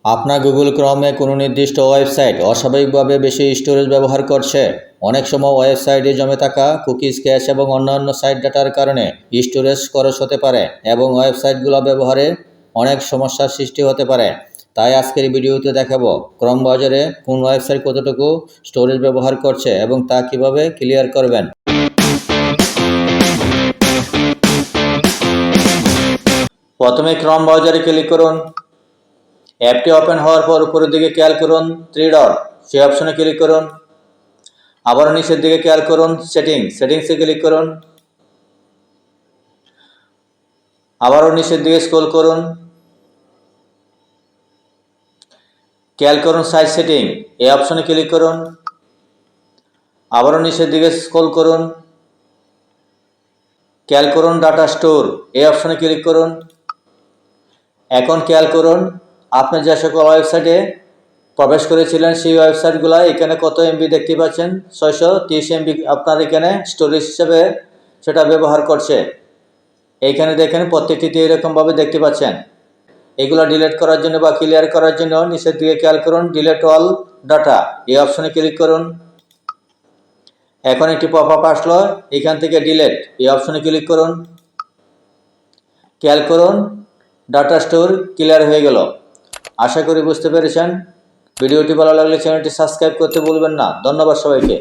আপনার গুগল ক্রমে কোনো নির্দিষ্ট ওয়েবসাইট অস্বাভাবিকভাবে বেশি স্টোরেজ ব্যবহার করছে। অনেক সময় ওয়েবসাইটে জমে থাকা কুকিজ, ক্যাশ এবং অন্যান্য সাইট ডাটার কারণে স্টোরেজ খরচ হতে পারে এবং ওয়েবসাইটগুলো ব্যবহারে অনেক সমস্যার সৃষ্টি হতে পারে। তাই আজকের ভিডিওতে দেখাবো ক্রম ব্রাউজারে কোন ওয়েবসাইট কতটুকু স্টোরেজ ব্যবহার করছে এবং তা কিভাবে ক্লিয়ার করবেন। প্রথমে ক্রম ব্রাউজারে ক্লিক করুন। অ্যাপটি ওপেন হওয়ার পর উপরের দিকে খেয়াল করুন থ্রি ডট, সেই অপশনে ক্লিক করুন। আবারও নিচের দিকে খেয়াল করুন সেটিংসে ক্লিক করুন। আবারও নিচের দিকে স্ক্রল করুন, খেয়াল করুন সাইট সেটিং, এই অপশনে ক্লিক করুন। আবারও নিচের দিকে স্ক্রল করুন, খেয়াল করুন ডাটা স্টোর, এই অপশনে ক্লিক করুন। এখন খেয়াল করুন আপনি যে সকল ওয়েবসাইটে প্রবেশ করেছিলেন সেই ওয়েবসাইটগুলো এখানে কত এমবি দেখতে পাচ্ছেন, 630 এমবি আপনার এখানে স্টোরেজ হিসেবে সেটা ব্যবহার করছে। এইখানে দেখেন প্রত্যেকটিতে এরকমভাবে দেখতে পাচ্ছেন। এগুলো ডিলিট করার জন্য বা ক্লিয়ার করার জন্য নিচের দিকে খেয়াল করুন ডিলিট অল ডাটা, এই অপশনে ক্লিক করুন। এখন একটি পপআপ আসলো, এখান থেকে ডিলিট, এই অপশনে ক্লিক করুন। খেয়াল করুন ডাটা স্টোর ক্লিয়ার হয়ে গেল। আশা করি বুঝতে পেরেছেন। ভিডিওটি ভালো লাগলে চ্যানেলটি সাবস্ক্রাইব করতে ভুলবেন না। ধন্যবাদ সবাইকে।